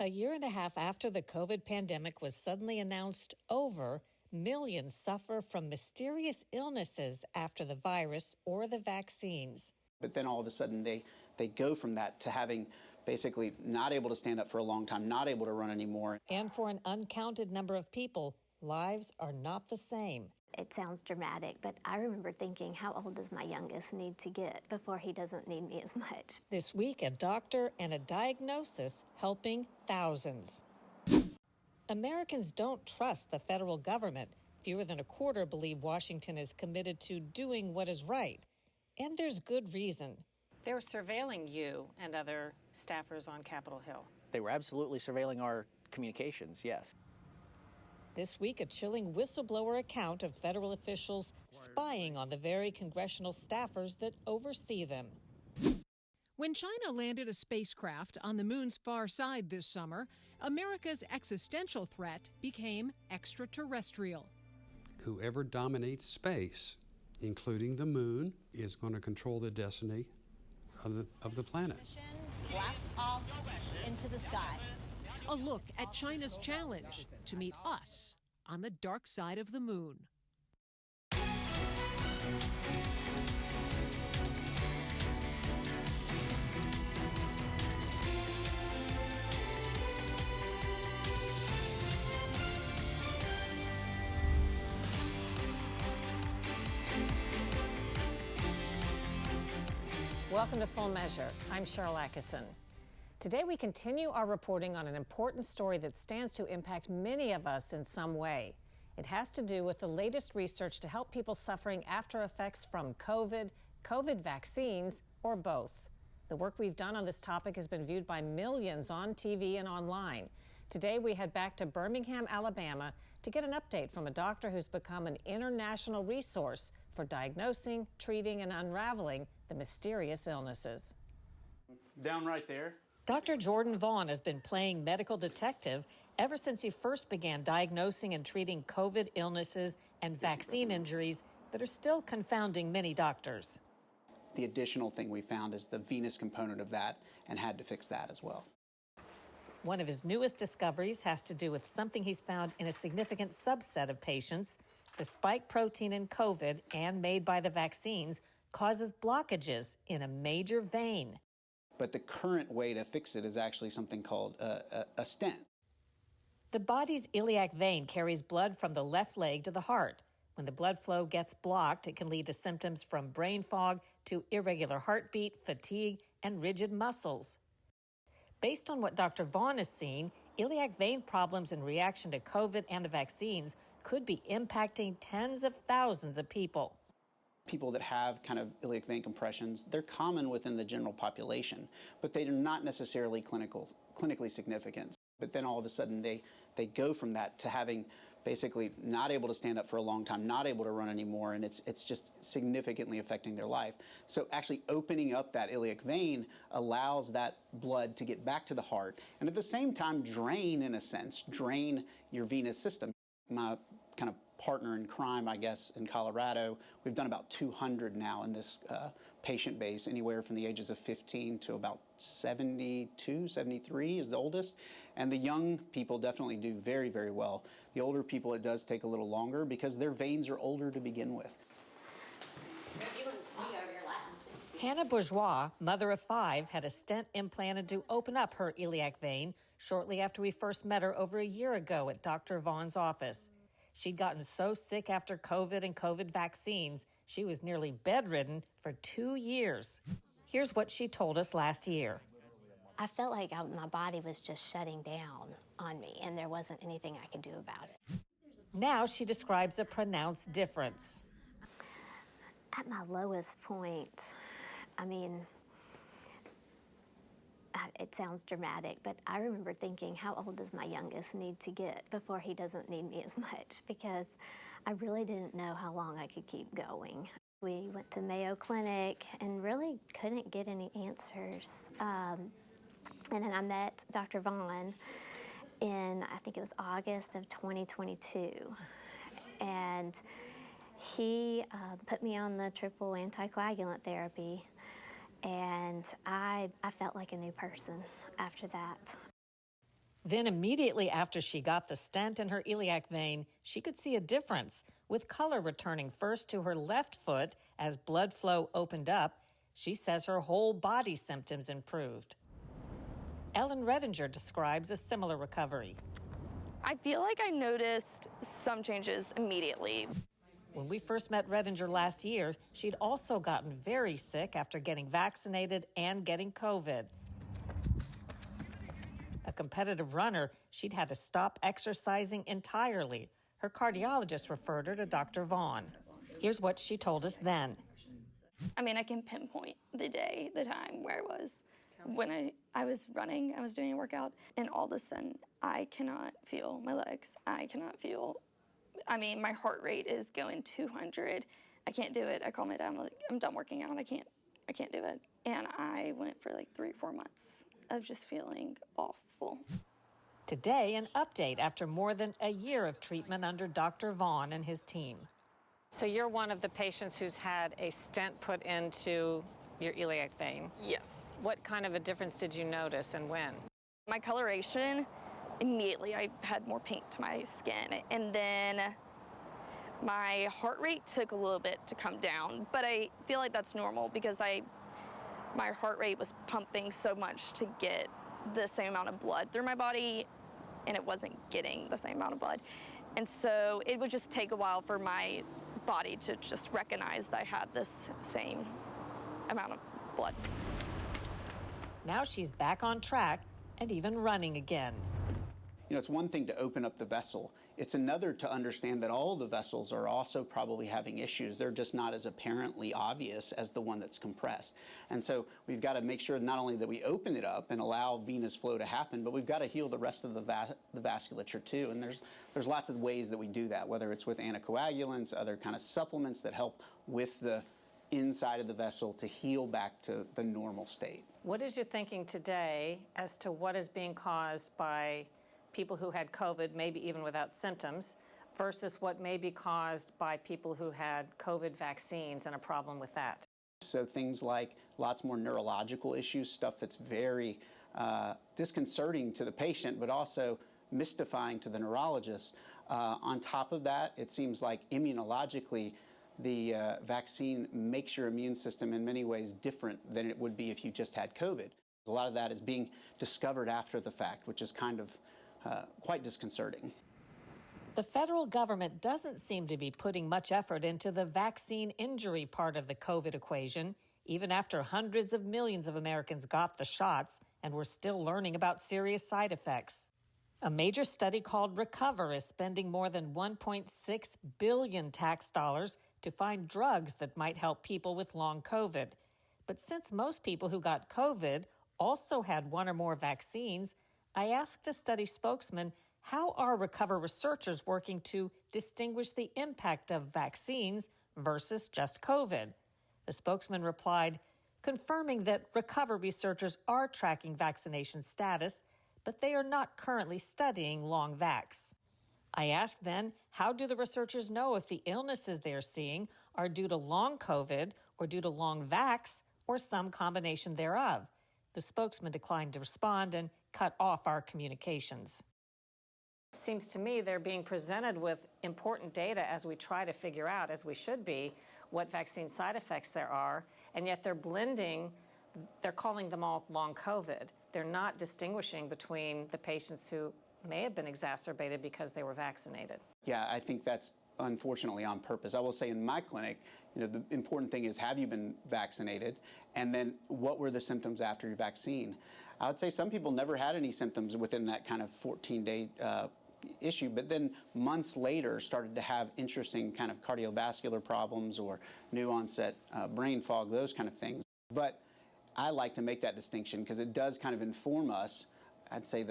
A year and a half after the COVID pandemic was suddenly announced over, millions suffer from mysterious illnesses after the virus or the vaccines. But then all of a sudden they go from that to having basically not able to stand up for a long time, not able to run anymore. And for an uncounted number of people, lives are not the same. It sounds dramatic, but I remember thinking, how old does my youngest need to get before he doesn't need me as much? This week, a doctor and a diagnosis helping thousands. Americans don't trust the federal government. Fewer than a quarter believe Washington is committed to doing what is right. And there's good reason. They were surveilling you and other staffers on Capitol Hill. They were absolutely surveilling our communications, yes. This week, a chilling whistleblower account of federal officials spying on the very congressional staffers that oversee them. When China landed a spacecraft on the moon's far side this summer, America's existential threat became extraterrestrial. Whoever dominates space, including the moon, is going to control the destiny of the planet. Blasts off into the sky. A look at China's challenge to meet us on the dark side of the moon. Welcome to Full Measure. I'm Sharyl Attkisson. Today we continue our reporting on an important story that stands to impact many of us in some way. It has to do with the latest research to help people suffering after effects from COVID, COVID vaccines, or both. The work we've done on this topic has been viewed by millions on TV and online. Today we head back to Birmingham, Alabama to get an update from a doctor who's become an international resource for diagnosing, treating, and unraveling the mysterious illnesses. Down right there. Dr. Jordan Vaughn has been playing medical detective ever since he first began diagnosing and treating COVID illnesses and vaccine injuries that are still confounding many doctors. The additional thing we found is the venous component of that and had to fix that as well. One of his newest discoveries has to do with something he's found in a significant subset of patients. The spike protein in COVID and made by the vaccines causes blockages in a major vein. But the current way to fix it is actually something called a stent. The body's iliac vein carries blood from the left leg to the heart. When the blood flow gets blocked, it can lead to symptoms from brain fog to irregular heartbeat, fatigue, and rigid muscles. Based on what Dr. Vaughn has seen, iliac vein problems in reaction to COVID and the vaccines could be impacting tens of thousands of people. People that have kind of iliac vein compressions, they're common within the general population, but they are not necessarily clinically significant. But then all of a sudden they go from that to having basically not able to stand up for a long time, not able to run anymore, and it's just significantly affecting their life. So actually opening up that iliac vein allows that blood to get back to the heart and at the same time drain, in a sense, drain your venous system. My kind of partner in crime, I guess, in Colorado, we've done about 200 now in this patient base, anywhere from the ages of 15 to about 72, 73 is the oldest. And the young people definitely do very, very well. The older people, it does take a little longer because their veins are older to begin with. Hannah Bourgeois, mother of 5, had a stent implanted to open up her iliac vein shortly after we first met her over a year ago at Dr. Vaughn's office. She'd gotten so sick after COVID and COVID vaccines, she was nearly bedridden for 2 years. Here's what she told us last year. I felt like my body was just shutting down on me, and there wasn't anything I could do about it. Now she describes a pronounced difference. At my lowest point, it sounds dramatic, but I remember thinking, how old does my youngest need to get before he doesn't need me as much? Because I really didn't know how long I could keep going. We went to Mayo Clinic and really couldn't get any answers. And then I met Dr. Vaughn in, I think it was August of 2022. And he put me on the triple anticoagulant therapy. And I felt like a new person after that. Then immediately after she got the stent in her iliac vein, she could see a difference, with color returning first to her left foot as blood flow opened up. She says her whole body symptoms improved. Ellen Redinger describes a similar recovery. I feel like I noticed some changes immediately. When we first met Redinger last year, she'd also gotten very sick after getting vaccinated and getting COVID. A competitive runner, she'd had to stop exercising entirely. Her cardiologist referred her to Dr. Vaughn. Here's what she told us then. I mean, I can pinpoint the day, the time, where I was. When I was running, I was doing a workout, and all of a sudden, I cannot feel my legs. I cannot feel, I mean, my heart rate is going 200. I can't do it. I call my dad, I'm like, I'm done working out. I can't do it. And I went for like 3 or 4 months of just feeling awful. Today, an update after more than a year of treatment under Dr. Vaughn and his team. So you're one of the patients who's had a stent put into your iliac vein. Yes. What kind of a difference did you notice and when? My coloration, immediately I had more pink to my skin. And then my heart rate took a little bit to come down, but I feel like that's normal because my heart rate was pumping so much to get the same amount of blood through my body, and it wasn't getting the same amount of blood. And so it would just take a while for my body to just recognize that I had this same amount of blood. Now she's back on track and even running again. You know, it's one thing to open up the vessel. It's another to understand that all the vessels are also probably having issues. They're just not as apparently obvious as the one that's compressed. And so we've got to make sure not only that we open it up and allow venous flow to happen, but we've got to heal the rest of the vasculature too. And there's lots of ways that we do that, whether it's with anticoagulants, other kind of supplements that help with the inside of the vessel to heal back to the normal state. What is your thinking today as to what is being caused by people who had COVID, maybe even without symptoms, versus what may be caused by people who had COVID vaccines and a problem with that? So things like lots more neurological issues, stuff that's very disconcerting to the patient, but also mystifying to the neurologist. On top of that, it seems like immunologically, the vaccine makes your immune system in many ways different than it would be if you just had COVID. A lot of that is being discovered after the fact, which is kind of quite disconcerting. The federal government doesn't seem to be putting much effort into the vaccine injury part of the COVID equation, even after hundreds of millions of Americans got the shots and we're still learning about serious side effects. A major study called Recover is spending more than $1.6 billion tax dollars to find drugs that might help people with long COVID. But since most people who got COVID also had one or more vaccines, I asked a study spokesman, how are Recover researchers working to distinguish the impact of vaccines versus just COVID? The spokesman replied, confirming that Recover researchers are tracking vaccination status, but they are not currently studying long vax. I asked then, how do the researchers know if the illnesses they're seeing are due to long COVID or due to long vax or some combination thereof? The spokesman declined to respond and cut off our communications. Seems to me they're being presented with important data as we try to figure out, as we should be, what vaccine side effects there are, and yet they're calling them all long COVID. They're not distinguishing between the patients who may have been exacerbated because they were vaccinated. Yeah, I think that's unfortunately on purpose. I will say in my clinic, the important thing is, have you been vaccinated? And then what were the symptoms after your vaccine? I would say some people never had any symptoms within that kind of 14-day issue, but then months later started to have interesting kind of cardiovascular problems or new onset brain fog, those kind of things. But I like to make that distinction because it does kind of inform us. I'd say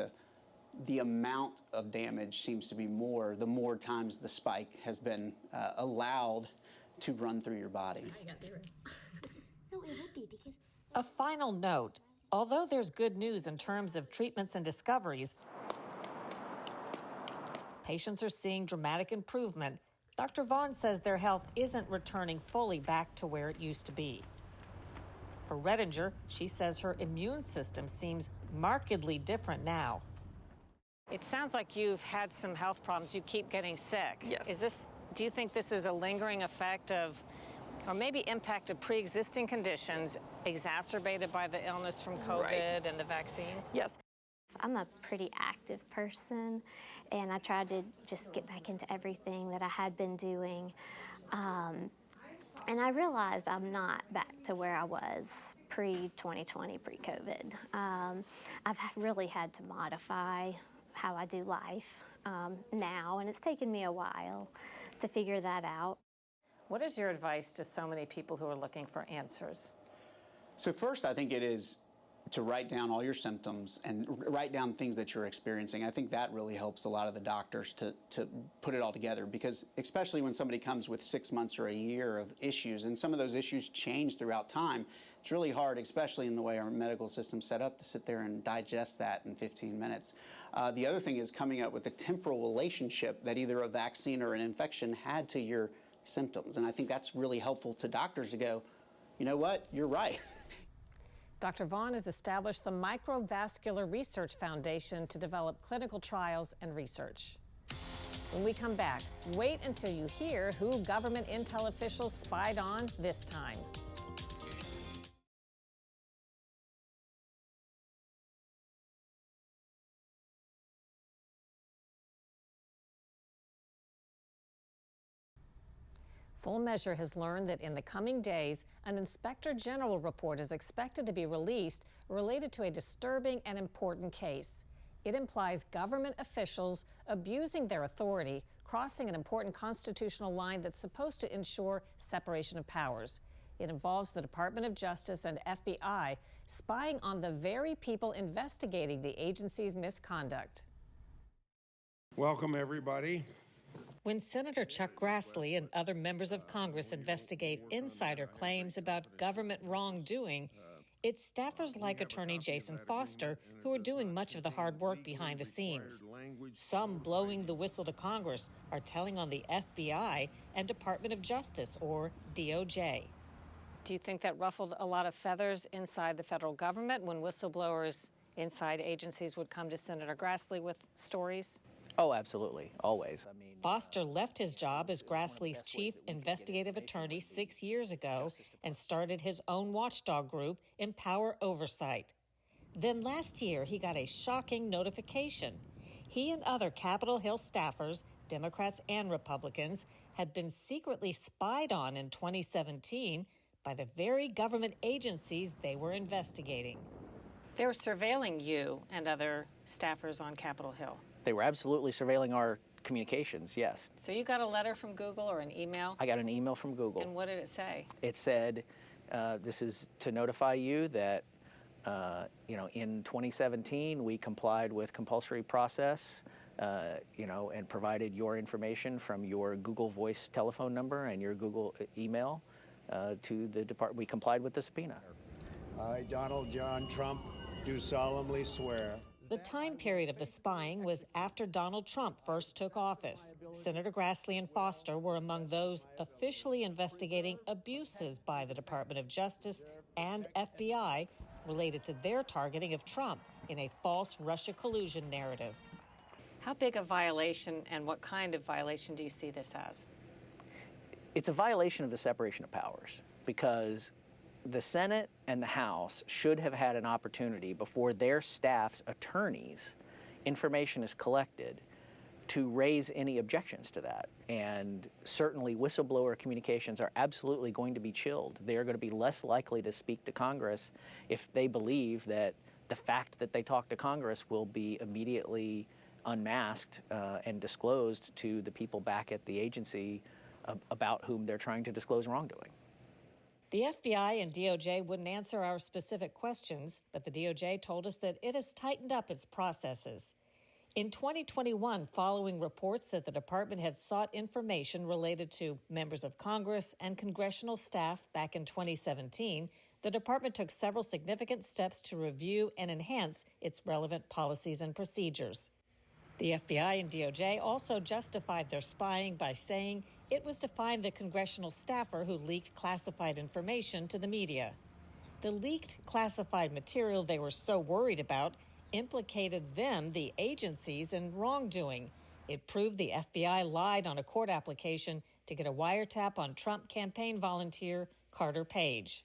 the amount of damage seems to be more, the more times the spike has been allowed to run through your body. No, it would be because... A final note, although there's good news in terms of treatments and discoveries, patients are seeing dramatic improvement. Dr. Vaughn says their health isn't returning fully back to where it used to be. For Redinger, she says her immune system seems markedly different now. It sounds like you've had some health problems. You keep getting sick. Yes. Do you think this is a lingering effect of, or maybe impact of pre-existing conditions exacerbated by the illness from COVID and the vaccines? Yes. I'm a pretty active person, and I tried to just get back into everything that I had been doing. And I realized I'm not back to where I was pre-2020, pre-COVID. I've really had to modify how I do life now, and it's taken me a while to figure that out. What is your advice to so many people who are looking for answers? So first, I think it is to write down all your symptoms and write down things that you're experiencing. I think that really helps a lot of the doctors to put it all together, because especially when somebody comes with 6 months or a year of issues, and some of those issues change throughout time, it's really hard, especially in the way our medical system's set up, to sit there and digest that in 15 minutes. The other thing is coming up with a temporal relationship that either a vaccine or an infection had to your symptoms. And I think that's really helpful to doctors to go, you know what, you're right. Dr. Vaughn has established the Microvascular Research Foundation to develop clinical trials and research. When we come back, wait until you hear who government intel officials spied on this time. Full Measure has learned that in the coming days, an Inspector General report is expected to be released related to a disturbing and important case. It implies government officials abusing their authority, crossing an important constitutional line that's supposed to ensure separation of powers. It involves the Department of Justice and FBI spying on the very people investigating the agency's misconduct. Welcome, everybody. When Senator Chuck Grassley and other members of Congress investigate insider claims about government wrongdoing, it's staffers like attorney Jason Foster who are doing much of the hard work behind the scenes. Some blowing the whistle to Congress are telling on the FBI and Department of Justice, or DOJ. Do you think that ruffled a lot of feathers inside the federal government when whistleblowers inside agencies would come to Senator Grassley with stories? Oh, absolutely. Always. Foster left his job as Grassley's chief investigative attorney 6 years ago and started his own watchdog group, Empower Oversight. Then last year, he got a shocking notification. He and other Capitol Hill staffers, Democrats and Republicans, had been secretly spied on in 2017 by the very government agencies they were investigating. They were surveilling you and other staffers on Capitol Hill. They were absolutely surveilling our communications, yes. So you got a letter from Google or an email? I got an email from Google. And what did it say? It said, this is to notify you that, in 2017, we complied with compulsory process, and provided your information from your Google Voice telephone number and your Google email to the department. We complied with the subpoena. I, Donald John Trump, do solemnly swear. The time period of the spying was after Donald Trump first took office. Senator Grassley and Foster were among those officially investigating abuses by the Department of Justice and FBI related to their targeting of Trump in a false Russia collusion narrative. How big a violation and what kind of violation do you see this as? It's a violation of the separation of powers, because the Senate and the House should have had an opportunity before their staff's attorneys' information is collected to raise any objections to that. And certainly whistleblower communications are absolutely going to be chilled. They are going to be less likely to speak to Congress if they believe that the fact that they talk to Congress will be immediately unmasked and disclosed to the people back at the agency about whom they're trying to disclose wrongdoing. The FBI and DOJ wouldn't answer our specific questions, but the DOJ told us that it has tightened up its processes. In 2021, following reports that the department had sought information related to members of Congress and congressional staff back in 2017, the department took several significant steps to review and enhance its relevant policies and procedures. The FBI and DOJ also justified their spying by saying it was to find the congressional staffer who leaked classified information to the media. The leaked classified material they were so worried about implicated them, the agencies, in wrongdoing. It proved the FBI lied on a court application to get a wiretap on Trump campaign volunteer Carter Page.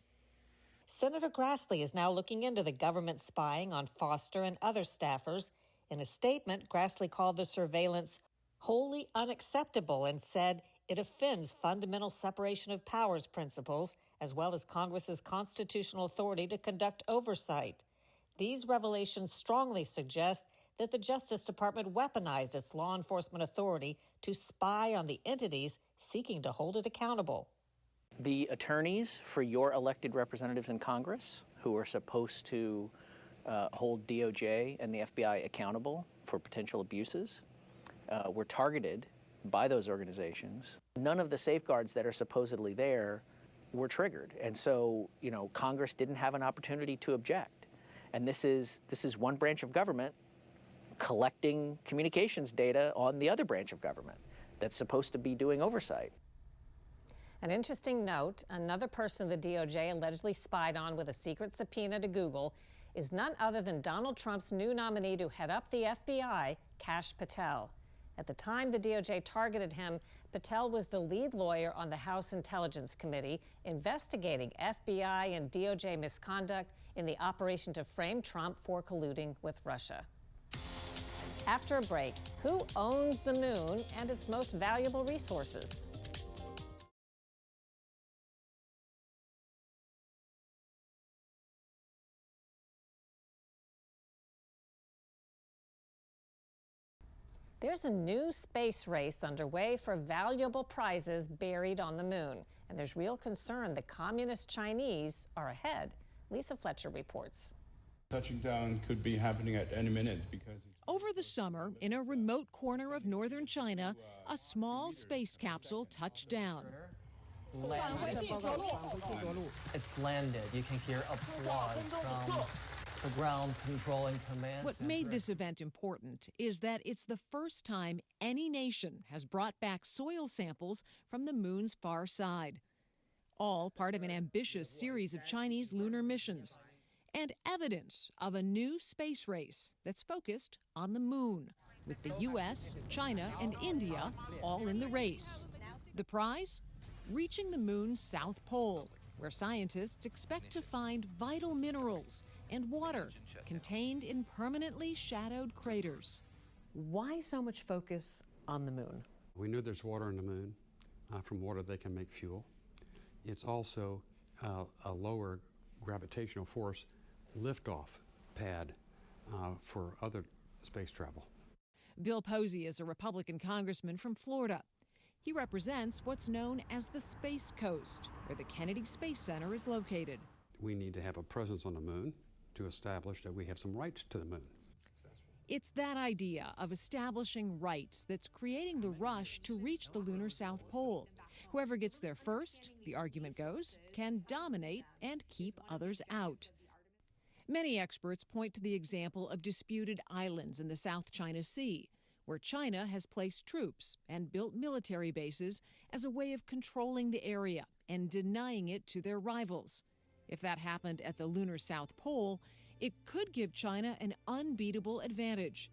Senator Grassley is now looking into the government spying on Foster and other staffers. In a statement, Grassley called the surveillance wholly unacceptable and said it offends fundamental separation of powers principles, as well as Congress's constitutional authority to conduct oversight. These revelations strongly suggest that the Justice Department weaponized its law enforcement authority to spy on the entities seeking to hold it accountable. The attorneys for your elected representatives in Congress, who are supposed to hold DOJ and the FBI accountable for potential abuses, were targeted by those organizations. None of the safeguards that are supposedly there were triggered. And so, Congress didn't have an opportunity to object. And this is one branch of government collecting communications data on the other branch of government that's supposed to be doing oversight. An interesting note, another person the DOJ allegedly spied on with a secret subpoena to Google is none other than Donald Trump's new nominee to head up the FBI, Kash Patel. At the time the DOJ targeted him, Patel was the lead lawyer on the House Intelligence Committee investigating FBI and DOJ misconduct in the operation to frame Trump for colluding with Russia. After a break, who owns the moon and its most valuable resources? There's a new space race underway for valuable prizes buried on the moon, and there's real concern the communist Chinese are ahead. Lisa Fletcher reports. Touching down could be happening at any minute because... Over the summer, in a remote corner of northern China, a small space capsule touched down. It's landed. You can hear applause from the ground control and command What center. made this event important is that it's the first time any nation has brought back soil samples from the moon's far side. All part of an ambitious series of Chinese lunar missions and evidence of a new space race that's focused on the moon, with the U.S., China, and India all in the race. The prize? Reaching the moon's south pole, where scientists expect to find vital minerals and water contained in permanently shadowed craters. Why so much focus on the moon? We know there's water on the moon. From water they can make fuel. It's also a lower gravitational force liftoff pad for other space travel. Bill Posey is a Republican congressman from Florida. He represents what's known as the Space Coast, where the Kennedy Space Center is located. We need to have a presence on the moon to establish that we have some rights to the moon. It's that idea of establishing rights that's creating the rush to reach the lunar South Pole. Whoever gets there first, the argument goes, can dominate and keep others out. Many experts point to the example of disputed islands in the South China Sea, where China has placed troops and built military bases as a way of controlling the area and denying it to their rivals. If that happened at the lunar South Pole, it could give China an unbeatable advantage.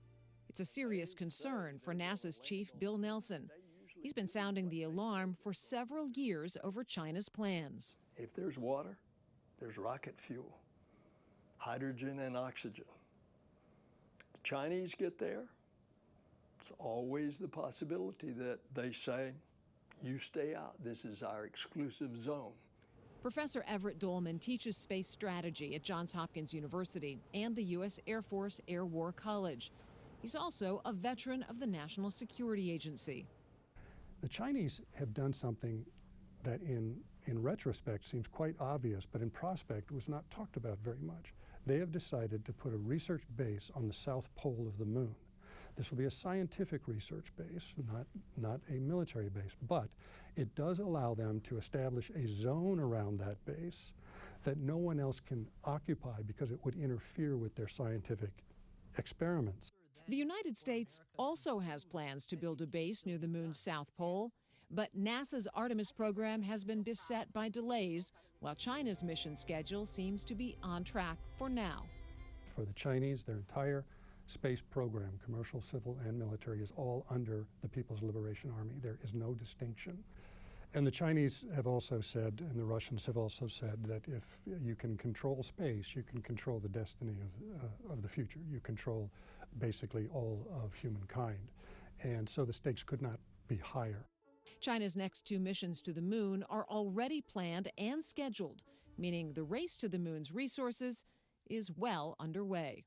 It's a serious concern for NASA's chief, Bill Nelson. He's been sounding the alarm for several years over China's plans. If there's water, there's rocket fuel, hydrogen and oxygen. The Chinese get there, it's always the possibility that they say, you stay out, this is our exclusive zone. Professor Everett Dolman teaches space strategy at Johns Hopkins University and the U.S. Air Force Air War College. He's also a veteran of the National Security Agency. The Chinese have done something that in retrospect seems quite obvious, but in prospect was not talked about very much. They have decided to put a research base on the south pole of the moon. This will be a scientific research base, not a military base, but it does allow them to establish a zone around that base that no one else can occupy because it would interfere with their scientific experiments. The United States also has plans to build a base near the moon's south pole, but NASA's Artemis program has been beset by delays, while China's mission schedule seems to be on track for now. For the Chinese, their entire space program, commercial, civil, and military, is all under the People's Liberation Army. There is no distinction. And the Chinese have also said, and the Russians have also said, that if you can control space, you can control the destiny of the future. You control basically all of humankind. And so the stakes could not be higher. China's next 2 missions to the moon are already planned and scheduled, meaning the race to the moon's resources is well underway.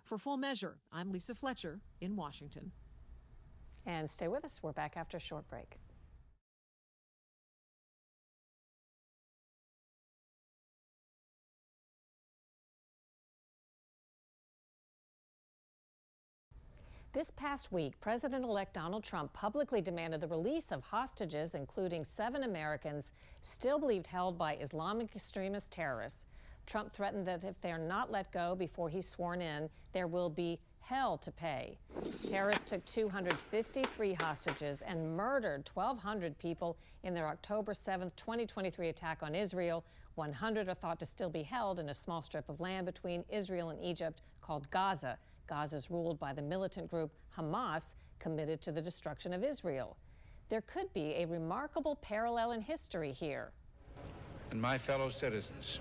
For Full Measure, I'm Lisa Fletcher in Washington. And stay with us. We're back after a short break. This past week, President-elect Donald Trump publicly demanded the release of hostages, including 7 Americans still believed held by Islamic extremist terrorists. Trump threatened that if they are not let go before he's sworn in, there will be hell to pay. Terrorists took 253 hostages and murdered 1,200 people in their October 7, 2023 attack on Israel. 100 are thought to still be held in a small strip of land between Israel and Egypt called Gaza. Gaza is ruled by the militant group Hamas, committed to the destruction of Israel. There could be a remarkable parallel in history here. And my fellow citizens,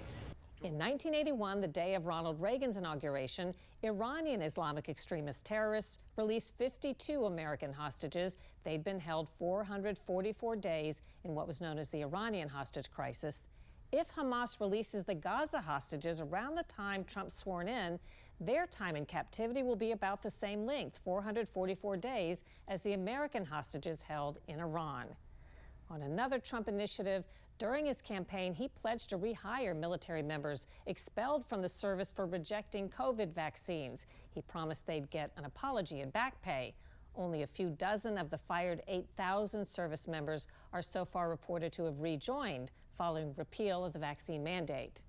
in 1981, the day of Ronald Reagan's inauguration, Iranian Islamic extremist terrorists released 52 American hostages. They'd been held 444 days in what was known as the Iranian hostage crisis. If Hamas releases the Gaza hostages around the time Trump's sworn in, their time in captivity will be about the same length, 444 days, as the American hostages held in Iran. On another Trump initiative, during his campaign, he pledged to rehire military members expelled from the service for rejecting COVID vaccines. He promised they'd get an apology and back pay. Only a few dozen of the fired 8,000 service members are so far reported to have rejoined following repeal of the vaccine mandate.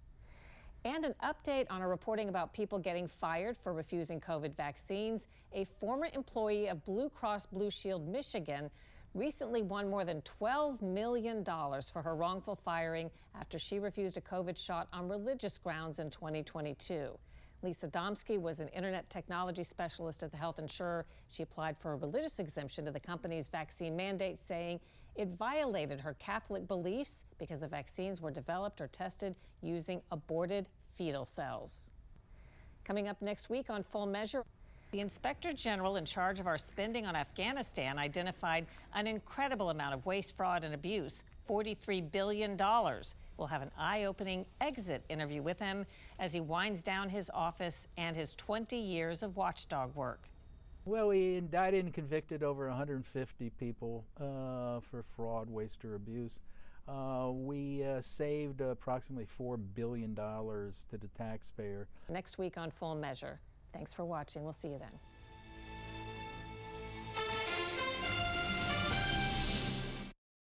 And an update on a reporting about people getting fired for refusing COVID vaccines. A former employee of Blue Cross Blue Shield Michigan recently won more than $12 million for her wrongful firing after she refused a COVID shot on religious grounds in 2022. Lisa Domsky was an internet technology specialist at the health insurer. She applied for a religious exemption to the company's vaccine mandate, saying it violated her Catholic beliefs because the vaccines were developed or tested using aborted fetal cells. Coming up next week on Full Measure, the Inspector General in charge of our spending on Afghanistan identified an incredible amount of waste, fraud, and abuse, $43 billion. We'll have an eye-opening exit interview with him as he winds down his office and his 20 years of watchdog work. Well, we indicted and convicted over 150 people for fraud, waste, or abuse. We saved approximately $4 billion to the taxpayer. Next week on Full Measure. Thanks for watching. We'll see you then.